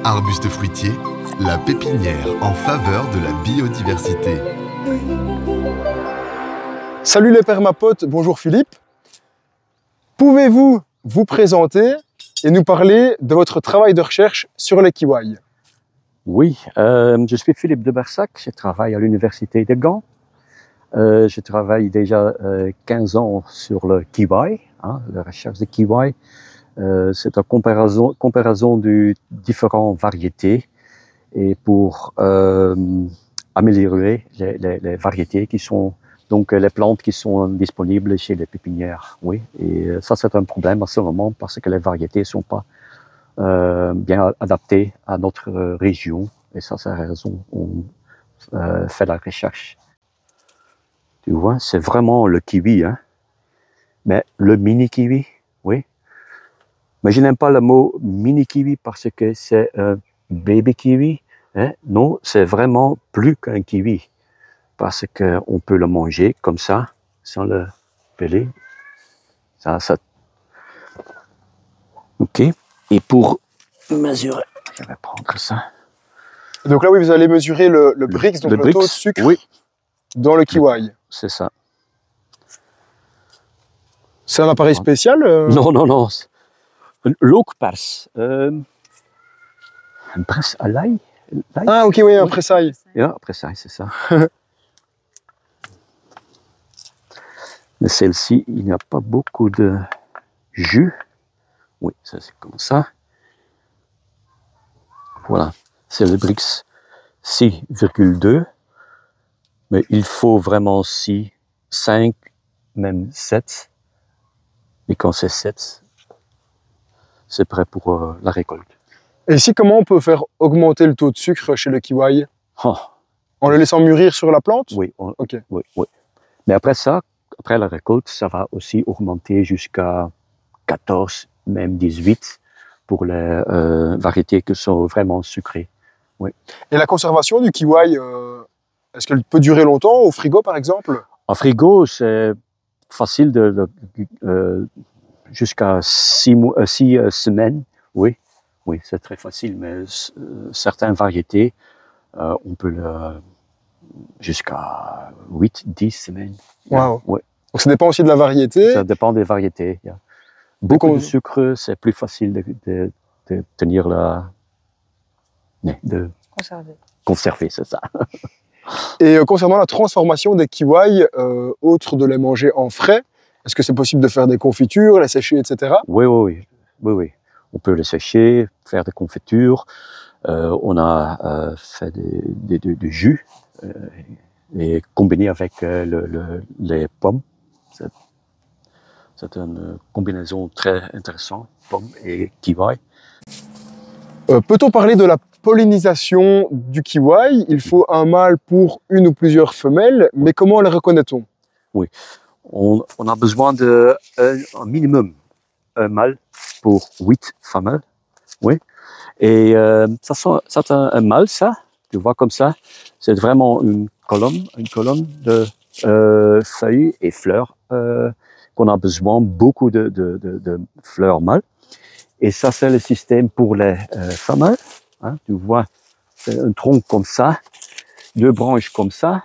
Arbuste fruitier, la pépinière en faveur de la biodiversité. Salut les permapotes, bonjour Philippe. Pouvez-vous vous présenter et nous parler de votre travail de recherche sur les kiwis? Oui, je suis Philippe de Bersac, je travaille à l'Université de Gand. Je travaille déjà 15 ans sur le kiwi, la recherche des kiwis. C'est une comparaison de différentes variétés et pour améliorer les variétés qui sont, donc les plantes qui sont disponibles chez les pépinières. Oui, et ça c'est un problème à ce moment parce que les variétés ne sont pas bien adaptées à notre région. Et ça c'est la raison on fait la recherche. Tu vois, c'est vraiment le kiwi, hein. Mais le mini kiwi, oui. Mais je n'aime pas le mot mini kiwi parce que c'est un baby kiwi. Hein? Non, c'est vraiment plus qu'un kiwi. Parce qu'on peut le manger comme ça, sans le peler. Ça. Ok. Et pour mesurer, je vais prendre ça. Donc là, oui, vous allez mesurer le Brix, donc le taux de sucre dans le kiwi. C'est ça. C'est un appareil spécial Non. Lookpers. Un presse à l'ail. Ah, ok, oui, un pressail. Ja, un pressail, c'est ça. Mais celle-ci, il n'y a pas beaucoup de jus. Oui, ça c'est comme ça. Voilà, c'est le Brix 6,2. Mais il faut vraiment 6, 5, même 7. Et quand c'est 7, c'est prêt pour la récolte. Et ici, comment on peut faire augmenter le taux de sucre chez le kiwi? Oh. En le laissant mûrir sur la plante? Oui, okay. Oui. Mais après ça, après la récolte, ça va aussi augmenter jusqu'à 14, même 18 pour les variétés qui sont vraiment sucrées. Oui. Et la conservation du kiwi, est-ce qu'elle peut durer longtemps au frigo par exemple? En frigo, c'est facile jusqu'à 6 semaines. Oui, c'est très facile, mais certaines variétés, on peut jusqu'à 8-10 semaines. Wow. Ouais. Donc ça dépend aussi de la variété? Ça dépend des variétés. Yeah. Beaucoup de sucre, c'est plus facile de tenir de conserver, c'est ça. Et concernant la transformation des kiwis, autre de les manger en frais, est-ce que c'est possible de faire des confitures, les sécher, etc.? Oui. On peut les sécher, faire des confitures. On a fait du jus et combiné avec les pommes. C'est une combinaison très intéressante, pommes et kiwi. Peut-on parler de la pollinisation du kiwi? Il faut un mâle pour une ou plusieurs femelles, mais comment les reconnaît-on? Oui, on a besoin d'un minimum un mâle pour 8 femelles. Oui. Et ça c'est un mâle, ça, tu vois comme ça. C'est vraiment une colonne de feuilles et fleurs qu'on a besoin, beaucoup de fleurs mâles. Et ça, c'est le système pour les femelles. Hein, tu vois, c'est un tronc comme ça, 2 branches comme ça,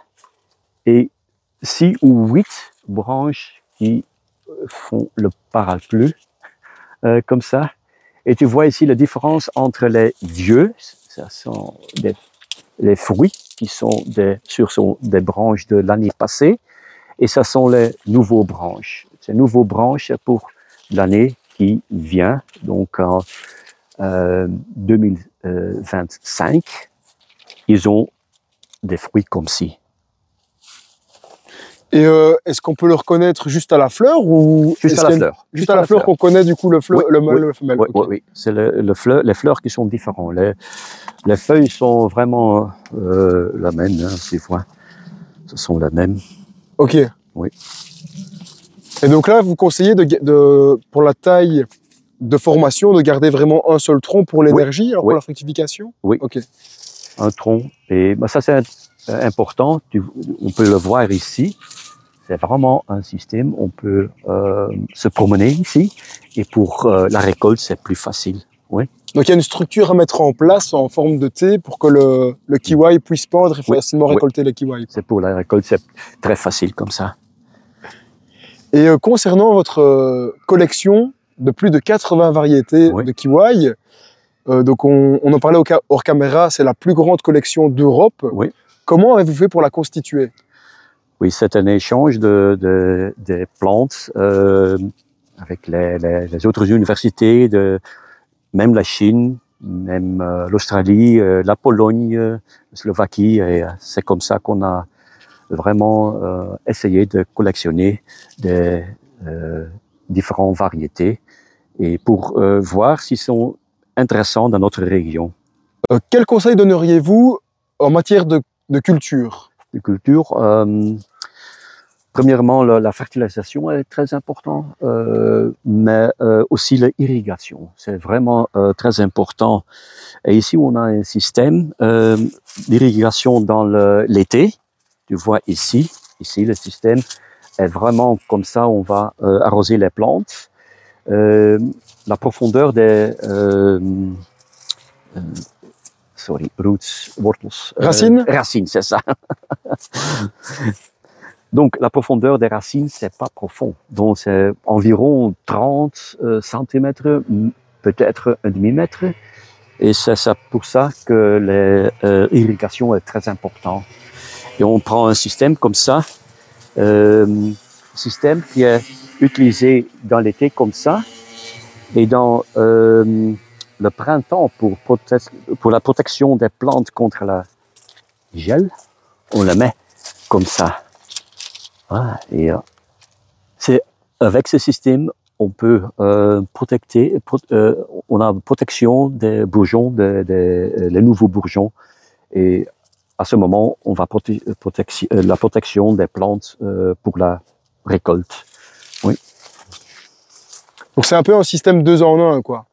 et 6 ou 8 branches qui font le parapluie, comme ça. Et tu vois ici la différence entre les vieux, ça sont les fruits qui sont sur des branches de l'année passée, et ça sont les nouveaux branches. Ces nouveaux branches pour l'année qui vient, donc en 2025, ils ont des fruits comme ci. Et est-ce qu'on peut le reconnaître juste à la fleur ou juste à la fleur? Juste à la fleur qu'on connaît du coup le mâle et la femelle. Oui. C'est les fleurs qui sont différentes. Les feuilles sont vraiment la même, hein, tu vois. Ce sont les mêmes. Ok. Oui. Et donc là, vous conseillez pour la taille de formation de garder vraiment un seul tronc pour l'énergie, alors pour la fructification? Oui. Ok. Un tronc. Et ça c'est important. On peut le voir ici. C'est vraiment un système. On peut se promener ici. Et pour la récolte, c'est plus facile. Oui. Donc il y a une structure à mettre en place en forme de T pour que le kiwi puisse pendre et Oui, facilement oui. récolter les kiwis. C'est pour la récolte, c'est très facile comme ça. Et concernant votre collection de plus de 80 variétés Oui. de kiwi, donc on en parlait hors caméra, c'est la plus grande collection d'Europe. Oui. Comment avez-vous fait pour la constituer? Oui, c'est un échange des plantes avec les autres universités, même la Chine, même l'Australie, la Pologne, la Slovaquie. Et c'est comme ça qu'on a vraiment essayé de collectionner des différentes variétés et pour voir s'ils sont intéressants dans notre région. Quel conseil donneriez-vous en matière de culture? De culture, premièrement, la fertilisation est très importante, mais aussi l'irrigation. C'est vraiment très important. Et ici, on a un système d'irrigation dans l'été. Tu vois ici, le système est vraiment comme ça. On va arroser les plantes. La profondeur des roots, wortels. Racines? Racines, c'est ça. Donc, la profondeur des racines, c'est pas profond. Donc, c'est environ 30 cm, peut-être un demi-mètre. Et c'est pour ça que l'irrigation est très importante. Et on prend un système comme ça, système qui est utilisé dans l'été comme ça, et dans le printemps pour la protection des plantes contre la gel, on le met comme ça. Voilà. Et c'est avec ce système, on peut on a protection des bourgeons, les nouveaux bourgeons, et à ce moment, on va la protection des plantes pour la récolte. Oui. Donc c'est un peu un système 2 en 1, quoi.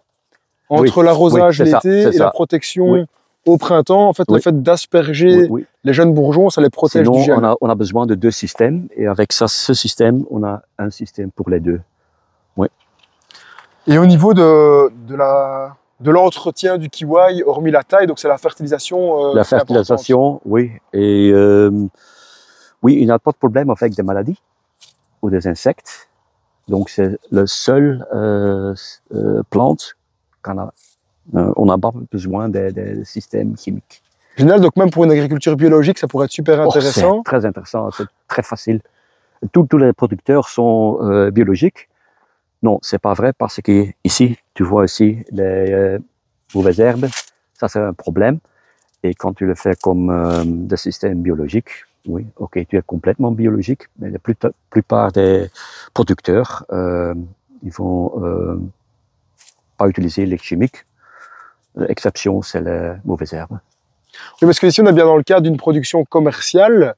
Entre Oui, l'arrosage oui, l'été et la protection au printemps, en fait, le fait d'asperger les jeunes bourgeons, ça les protège du gel. On a besoin de 2 systèmes, et avec ça, ce système, on a un système pour les deux. Oui. Et au niveau de l'entretien du kiwi, hormis la taille, donc c'est la fertilisation. La fertilisation, oui. Et oui, il n'y a pas de problème avec des maladies ou des insectes. Donc c'est le seul plante qu'on a. On n'a pas besoin des systèmes chimiques. Génial, donc même pour une agriculture biologique, ça pourrait être super intéressant. C'est très intéressant, c'est très facile. Tous les producteurs sont biologiques. Non, c'est pas vrai parce que ici, tu vois ici les mauvaises herbes, ça c'est un problème. Et quand tu le fais comme des systèmes biologiques, oui, ok, tu es complètement biologique, mais la plupart des producteurs, ils vont pas utiliser les chimiques. L'exception, c'est les mauvaises herbes. Oui, parce que ici, on est bien dans le cadre d'une production commerciale.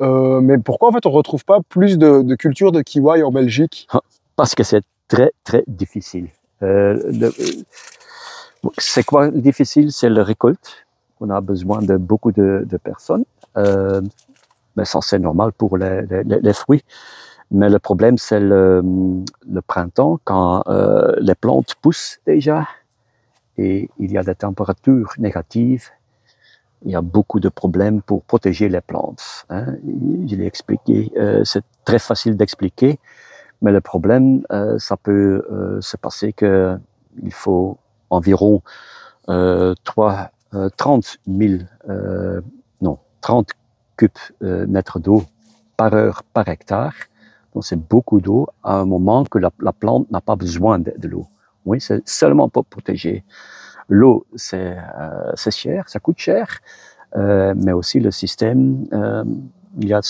Mais pourquoi, en fait, on ne retrouve pas plus de culture de kiwi en Belgique? Parce que c'est très, très difficile. C'est quoi difficile? C'est la récolte. On a besoin de beaucoup de personnes. Mais ça, c'est normal pour les fruits. Mais le problème, c'est le printemps, quand les plantes poussent déjà et il y a des températures négatives. Il y a beaucoup de problèmes pour protéger les plantes. Hein. Je l'ai expliqué, c'est très facile d'expliquer, mais le problème, ça peut se passer que il faut environ 30 mètres d'eau par heure par hectare. Donc c'est beaucoup d'eau à un moment que la plante n'a pas besoin de l'eau. Oui, c'est seulement pour protéger. L'eau, c'est cher, ça coûte cher, mais aussi le système, il y a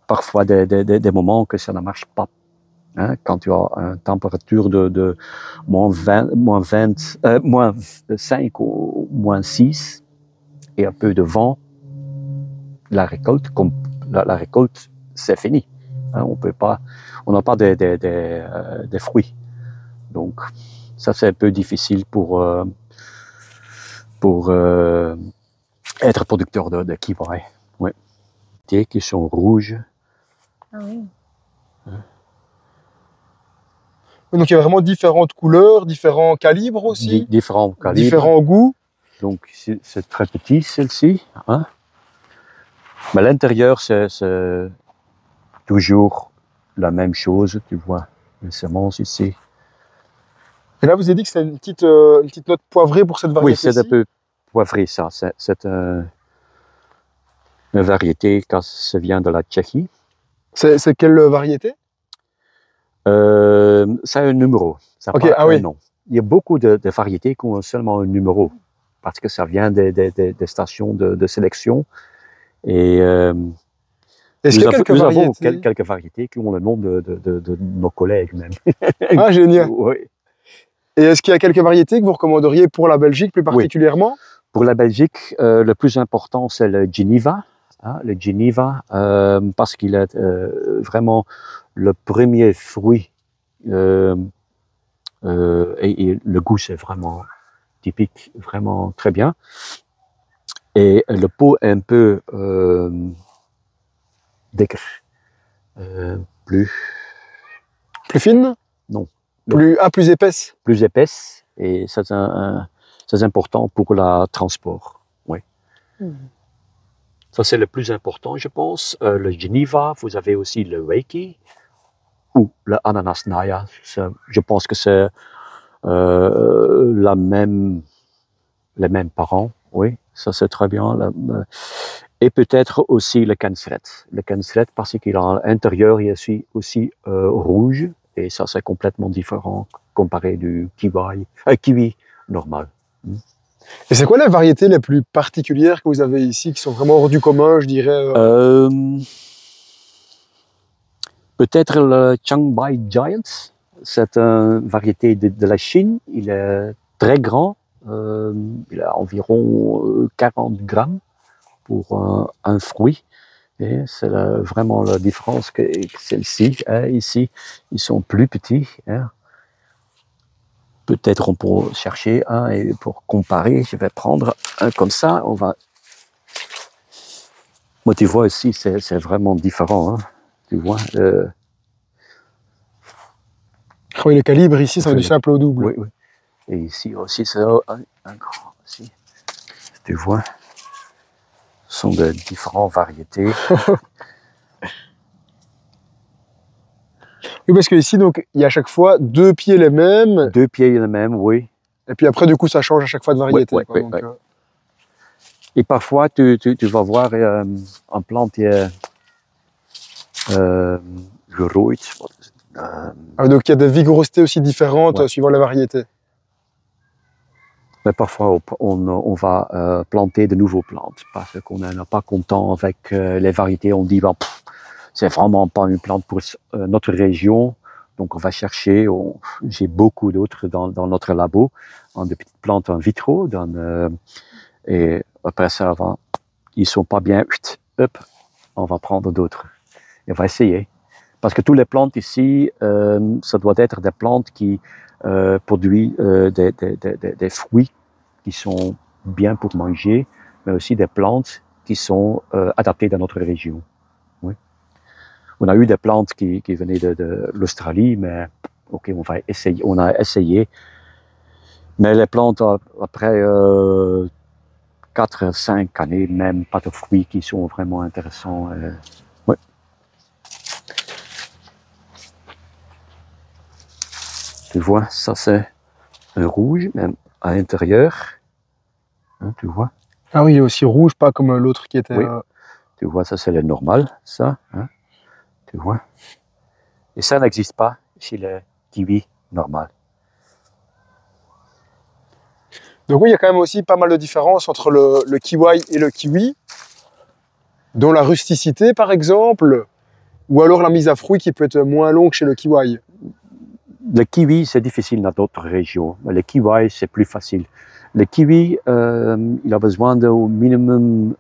parfois des moments que ça ne marche pas. Hein, quand tu as une température de moins 5 ou moins 6 et un peu de vent, la récolte, c'est fini. Hein, on n'a pas des fruits. Donc, ça, c'est un peu difficile pour être producteur de kiwi. Ouais. Qui sont rouges. Ah oui. Donc il y a vraiment différentes couleurs, différents calibres aussi, Différents calibres. différents goûts. Donc c'est très petit celle-ci. Hein? Mais l'intérieur, c'est toujours la même chose. Tu vois les semences ici. Et là, vous avez dit que c'était une petite note poivrée pour cette variété. Oui, c'est un peu poivré ça. C'est une variété car ça vient de la Tchéquie. C'est quelle variété? Ça a un numéro. Ça n'a Ok, pas ah un oui. nom. Il y a beaucoup de variétés qui ont seulement un numéro parce que ça vient des stations de sélection. Et Est-ce qu'il y a quelques nous avons variétés? quelques variétés qui ont le nom de nos collègues même. Ah, génial. Oui. Et est-ce qu'il y a quelques variétés que vous recommanderiez pour la Belgique plus particulièrement? Pour la Belgique, le plus important, c'est le Geneva. Hein, le Geneva, parce qu'il est vraiment le premier fruit. Et le goût, c'est vraiment typique, vraiment très bien. Et le pot est un peu décre. Plus Plus fine? Non. Plus épaisse? Plus épaisse. Et c'est important pour le transport. Oui. Ça, c'est le plus important, je pense. Le Geneva, vous avez aussi le Reiki ou le Ananas Naya. Je pense que c'est les mêmes parents. Oui, ça c'est très bien. Et peut-être aussi le Kensret. Le Kensret, parce qu'il a à l'intérieur, il est aussi rouge. Et ça, c'est complètement différent comparé du kiwi normal. Et c'est quoi les variétés les plus particulières que vous avez ici, qui sont vraiment hors du commun, je dirais? Peut-être le Changbai Giant. C'est une variété de la Chine. Il est très grand. Il a environ 40 grammes pour un fruit. Et c'est vraiment la différence que celle-ci. Hein, ici, ils sont plus petits. Hein. Peut-être on peut chercher un et pour comparer, je vais prendre un comme ça. Moi, tu vois ici, c'est vraiment différent. Hein. Tu vois. Oui, le calibre ici, ça va du simple au double. Oui, oui. Et ici aussi, c'est un grand aussi. Tu vois. Ce sont de différentes variétés. Oui, parce que ici, donc, il y a à chaque fois 2 pieds les mêmes. 2 pieds les mêmes, oui. Et puis après, du coup, ça change à chaque fois de variété. Oui, quoi, oui, oui. Et parfois, tu vas voir un plant qui est gerooid. Donc il y a des vigorosités aussi différentes suivant les variétés. Mais parfois, on va planter de nouveaux plantes parce qu'on n'est pas content avec les variétés. On dit, bon, c'est vraiment pas une plante pour notre région. Donc, on va chercher. J'ai beaucoup d'autres dans notre labo, de petites plantes en vitro. Et après ça, ils sont pas bien. Hop, on va prendre d'autres. Et on va essayer. Parce que toutes les plantes ici, ça doit être des plantes qui produisent des fruits qui sont bien pour manger, mais aussi des plantes qui sont adaptées dans notre région. Oui. On a eu des plantes qui venaient de l'Australie, mais ok, on a essayé. Mais les plantes, après 4-5 années, même pas de fruits qui sont vraiment intéressants. Ouais. Tu vois, ça c'est un rouge, même à l'intérieur. Hein, tu vois. Ah oui, il est aussi rouge, pas comme l'autre qui était... Oui. Tu vois, ça c'est le normal, ça. Hein, tu vois. Et ça n'existe pas chez le kiwi normal. Donc oui, il y a quand même aussi pas mal de différences entre le kiwi et le kiwi, dont la rusticité par exemple, ou alors la mise à fruit qui peut être moins longue chez le kiwi. Le kiwi, c'est difficile dans d'autres régions. Le kiwi, c'est plus facile. Le kiwi, il a besoin au minimum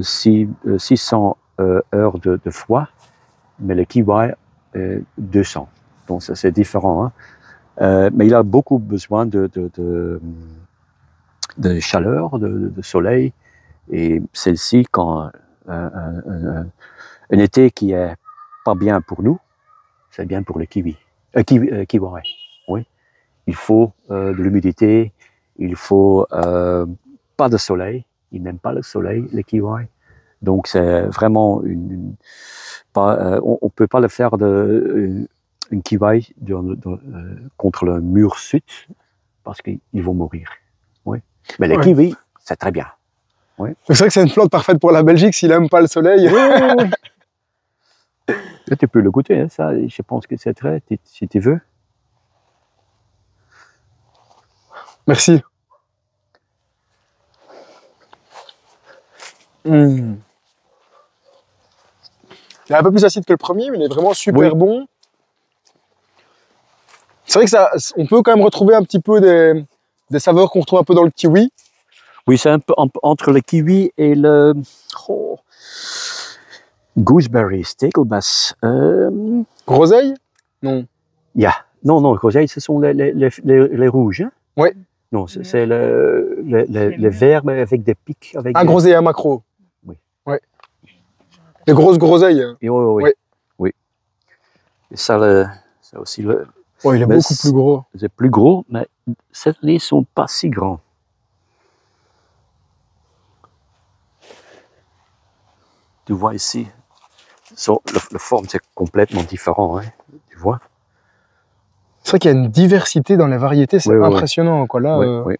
600 heures de froid, mais le kiwi, 200. Donc c'est différent. Hein. Mais il a beaucoup besoin de chaleur, de soleil. Et celle-ci, quand un été qui est pas bien pour nous, c'est bien pour le kiwi. Kiwi, oui. Il faut de l'humidité, il faut pas de soleil. Ils n'aiment pas le soleil, les kiwis. Donc c'est vraiment on ne peut pas le faire une kiwi contre le mur sud parce qu'ils vont mourir. Oui. Mais les kiwis, c'est très bien. Oui. C'est vrai que c'est une plante parfaite pour la Belgique s'il n'aime pas le soleil. Oui. Et tu peux le goûter, hein, ça. Je pense que c'est très, si tu veux. Merci. Il est un peu plus acide que le premier, mais il est vraiment super bon. C'est vrai que on peut quand même retrouver un petit peu des saveurs qu'on retrouve un peu dans le kiwi. Oui, c'est un peu entre le kiwi et le gooseberry, stekelbass. Groseille? Non. Yeah. Non, groseille, ce sont les rouges. Hein? Oui. Non, c'est le vert mais avec des pics. Avec un groseille et un macro. Oui. Ouais. Les grosses groseilles. Oui. Et ça aussi le. Il est beaucoup plus gros. C'est plus gros, mais cette année, ils ne sont pas si grands. Tu vois ici, la forme, c'est complètement différent, hein, tu vois. C'est vrai qu'il y a une diversité dans les variétés, c'est impressionnant. Quoi, là, oui.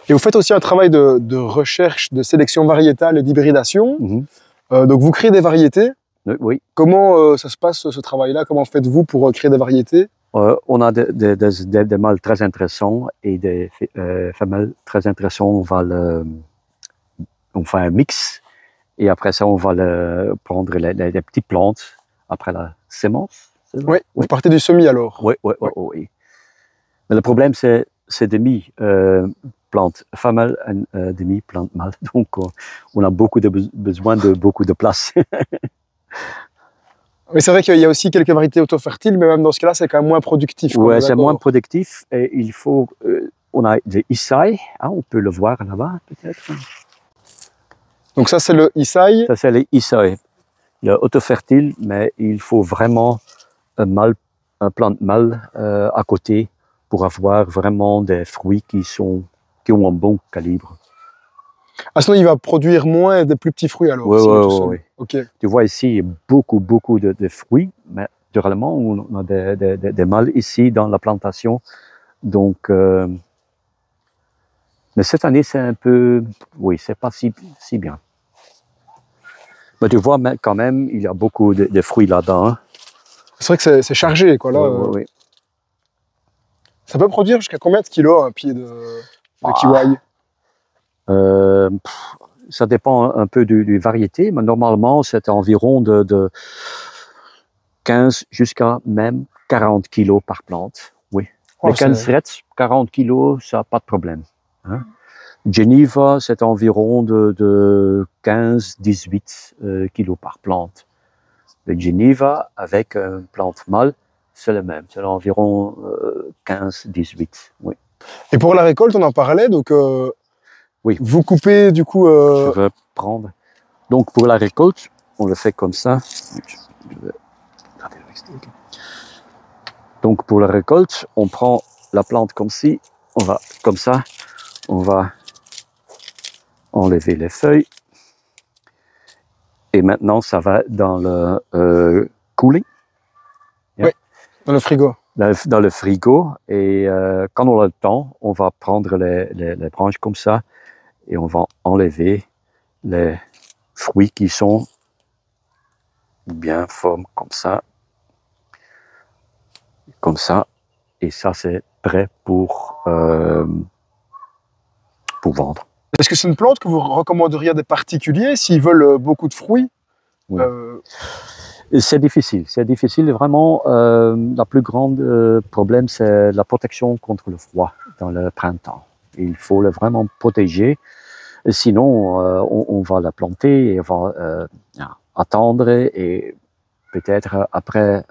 Et vous faites aussi un travail de recherche, de sélection variétale et d'hybridation. Donc vous créez des variétés. Oui. Comment ça se passe ce travail-là? Comment faites-vous pour créer des variétés? On a des mâles très intéressants et des femelles très intéressantes. On fait un mix et après ça, on va prendre les petites plantes après la sémence. Oui, vous partez du semis alors. Oui. Mais le problème, c'est demi-plante femelle et demi-plante mâle. Donc, on a besoin de beaucoup de place. Mais c'est vrai qu'il y a aussi quelques variétés auto-fertiles, mais même dans ce cas-là, c'est quand même moins productif. Oui, c'est moins productif et il faut. On a des Isai, hein, on peut le voir là-bas peut-être. Donc ça, c'est le Isai. Ça, c'est les Isai. Il y a auto-fertile, mais il faut vraiment un plante mâle à côté pour avoir vraiment des fruits qui ont un bon calibre. Ah, sinon, il va produire moins des plus petits fruits alors. Oui. Okay. Tu vois ici, il y a beaucoup de fruits, mais généralement, on a des mâles ici dans la plantation. Donc, mais cette année, c'est un peu, c'est pas si bien. Mais tu vois, quand même, il y a beaucoup de fruits là-dedans. Hein. C'est vrai que c'est chargé, quoi, là. Oui. Ça peut produire jusqu'à combien de kilos un pied de kiwi? Ça dépend un peu du variété, mais normalement, c'est environ de 15 jusqu'à même 40 kilos par plante. Oui. Les 15 reds, 40 kilos, ça n'a pas de problème. Hein? Geneva, c'est environ de 15-18 kilos par plante. Le Geneva, avec une plante mâle, c'est le même. C'est environ 15-18. Oui. Et pour la récolte, on en parlait, donc oui. Vous coupez du coup... Je vais prendre. Donc pour la récolte, on le fait comme ça. Donc pour la récolte, on prend la plante comme ci, on va comme ça, on va enlever les feuilles. Et maintenant, ça va dans le cooling. Oui, dans le frigo. Dans le frigo. Et quand on a le temps, on va prendre les branches comme ça et on va enlever les fruits qui sont bien formés comme ça. Comme ça. Et ça, c'est prêt pour vendre. Est-ce que c'est une plante que vous recommanderiez à des particuliers s'ils veulent beaucoup de fruits? Oui. C'est difficile vraiment. Le plus grand problème, c'est la protection contre le froid dans le printemps. Il faut le vraiment protéger. Sinon, on va la planter et on va attendre et peut-être après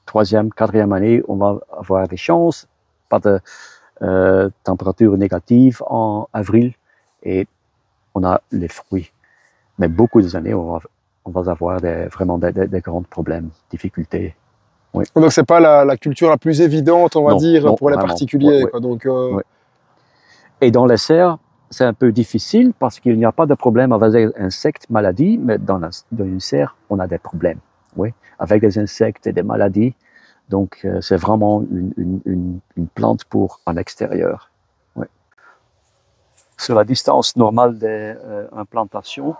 3e, 4e année, on va avoir des chances, pas de température négative en avril et on a les fruits. mais beaucoup d'années, on va avoir vraiment des grands problèmes, difficultés. Oui. Donc c'est pas la culture la plus évidente, on va dire, non, pour les vraiment. particuliers. Ouais, Quoi. Donc, ouais. Et dans les serres, c'est un peu difficile parce qu'il n'y a pas de problème avec les insectes, maladies, mais dans une serre, on a des problèmes. Oui, avec des insectes et des maladies. Donc c'est vraiment une plante pour en extérieur. Oui. Sur la distance normale des implantations,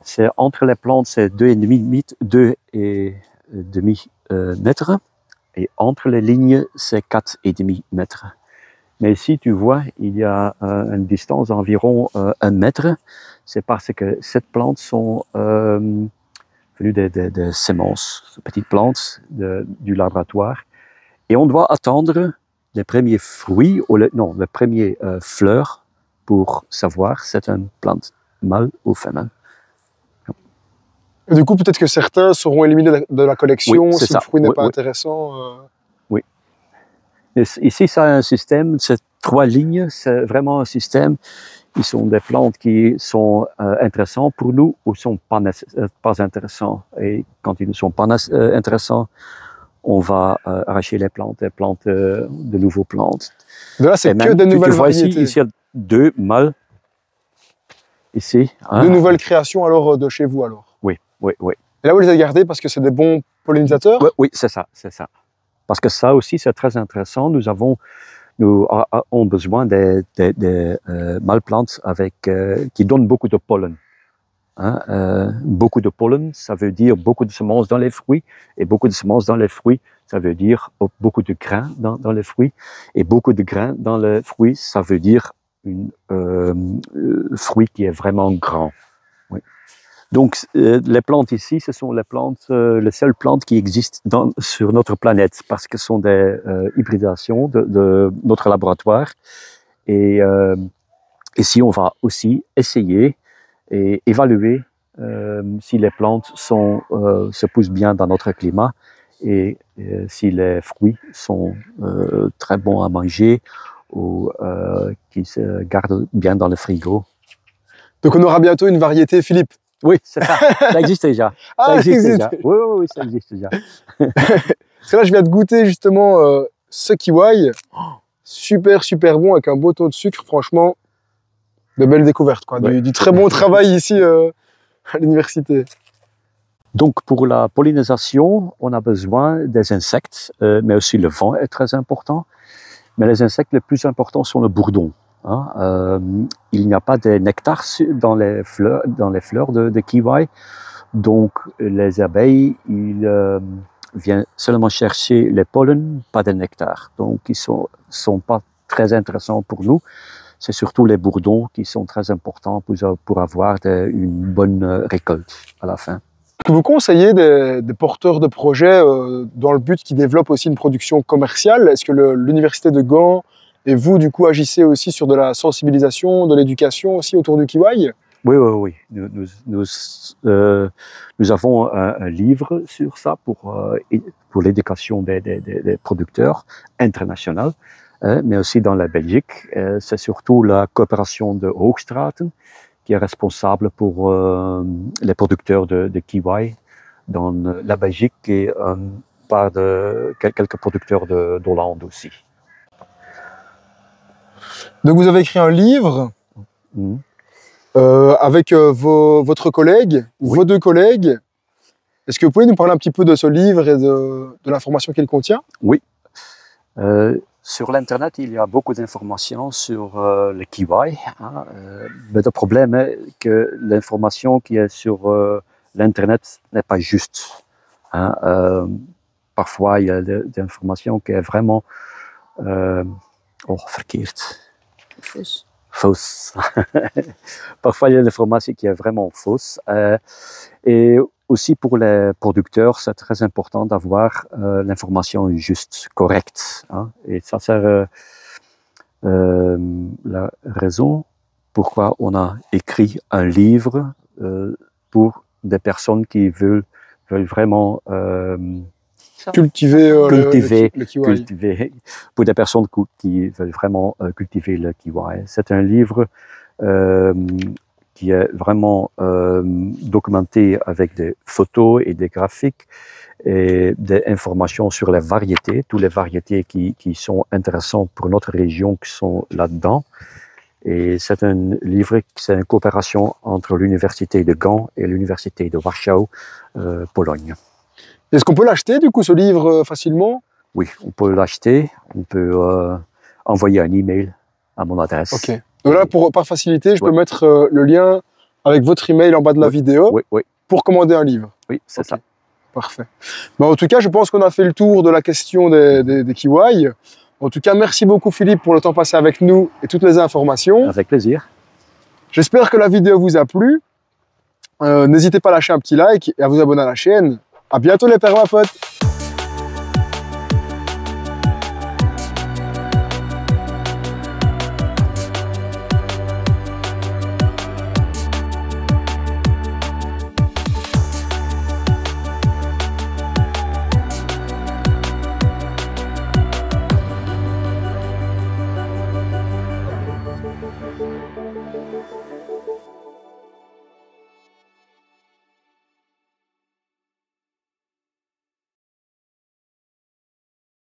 c'est entre les plantes, c'est 2,5 mètres. Et entre les lignes, c'est 4,5 mètres. Mais ici, tu vois, il y a une distance d'environ 1 mètre. C'est parce que ces plantes sont venues des semences, petites plantes du laboratoire. Et on doit attendre les premiers fruits, ou les premiers fleurs pour savoir si c'est une plante mâle ou femelle. Et du coup, peut-être que certains seront éliminés de la collection si le fruit n'est pas oui. intéressant. Oui. Et ici, ça a un système, c'est 3 lignes, c'est vraiment un système. Ils sont des plantes qui sont intéressantes pour nous ou sont pas intéressants. Et quand ils ne sont pas intéressants, on va arracher les plantes et planter de nouveaux plantes. De là, c'est que des nouvelles variétés. Ici, il y a 2 mâles. Ici. Hein. 2 nouvelles créations alors de chez vous alors. Oui, oui, oui. Et là, vous les avez gardées parce que c'est des bons pollinisateurs? Oui, c'est ça, c'est ça. Parce que ça aussi, c'est très intéressant. Nous avons besoin des mâles plantes qui donnent beaucoup de pollen. Hein? Beaucoup de pollen, ça veut dire beaucoup de semences dans les fruits. Et beaucoup de semences dans les fruits, ça veut dire beaucoup de grains dans les fruits. Et beaucoup de grains dans les fruits, ça veut dire un fruit qui est vraiment grand. Oui. Donc, les plantes ici, ce sont les seules plantes qui existent sur notre planète parce que ce sont des hybridations de notre laboratoire. Et ici, on va aussi essayer et évaluer si les plantes se poussent bien dans notre climat et si les fruits sont très bons à manger ou qui se gardent bien dans le frigo. Donc, on aura bientôt une variété Philippe. Oui, c'est ça. Ça existe déjà. Ah, ça existe déjà. Oui, ça existe déjà. Parce que là, je viens de goûter justement ce kiwi. Super, super bon, avec un beau taux de sucre. Franchement, de belles découvertes. Quoi. Ouais. Du très bon travail ici à l'université. Donc, pour la pollinisation, on a besoin des insectes, mais aussi le vent est très important. Mais les insectes les plus importants sont le bourdon. Hein. Il n'y a pas de nectar dans les fleurs de kiwi, donc les abeilles viennent seulement chercher les pollens, pas de nectar. Donc ils sont pas très intéressants pour nous. C'est surtout les bourdons qui sont très importants pour avoir une bonne récolte à la fin. Est-ce que vous conseillez des porteurs de projets dans le but qu'ils développent aussi une production commerciale? Est-ce que l'université de Gand et vous, du coup, agissez aussi sur de la sensibilisation, de l'éducation aussi autour du kiwi? Oui. Nous avons un livre sur ça pour l'éducation des producteurs internationaux, mais aussi dans la Belgique. C'est surtout la coopération de Hoogstraten qui est responsable pour les producteurs de kiwi dans la Belgique et par quelques producteurs d'Hollande aussi. Donc vous avez écrit un livre avec votre collègue, oui. Vos 2 collègues. Est-ce que vous pouvez nous parler un petit peu de ce livre et de l'information qu'il contient? Oui. Sur l'Internet, il y a beaucoup d'informations sur le kiwi. Hein, mais le problème est que l'information qui est sur l'Internet n'est pas juste. Hein, parfois, il y a des informations qui est vraiment verkeerd. Fausse. Parfois, il y a des informations qui est vraiment fausse. Et aussi pour les producteurs, c'est très important d'avoir l'information juste, correcte. Hein. Et ça, c'est la raison pourquoi on a écrit un livre pour des personnes qui veulent vraiment cultiver le kiwi. Cultiver, pour des personnes qui veulent vraiment cultiver le kiwi. C'est un livre qui est vraiment documenté avec des photos et des graphiques et des informations sur les variétés, toutes les variétés qui sont intéressantes pour notre région qui sont là-dedans. Et c'est un livre, c'est une coopération entre l'Université de Gand et l'Université de Warschau, Pologne. Est-ce qu'on peut l'acheter, du coup, ce livre, facilement? Oui, on peut l'acheter, on peut envoyer un email à mon adresse. Ok. Donc là, par facilité, je Ouais. peux mettre le lien avec votre email en bas de la vidéo Oui, pour commander un livre. oui, c'est Ok. ça. Parfait. En tout cas, je pense qu'on a fait le tour de la question des kiwis. En tout cas, merci beaucoup Philippe pour le temps passé avec nous et toutes les informations. Avec plaisir. J'espère que la vidéo vous a plu. N'hésitez pas à lâcher un petit like et à vous abonner à la chaîne. À bientôt les permapotes.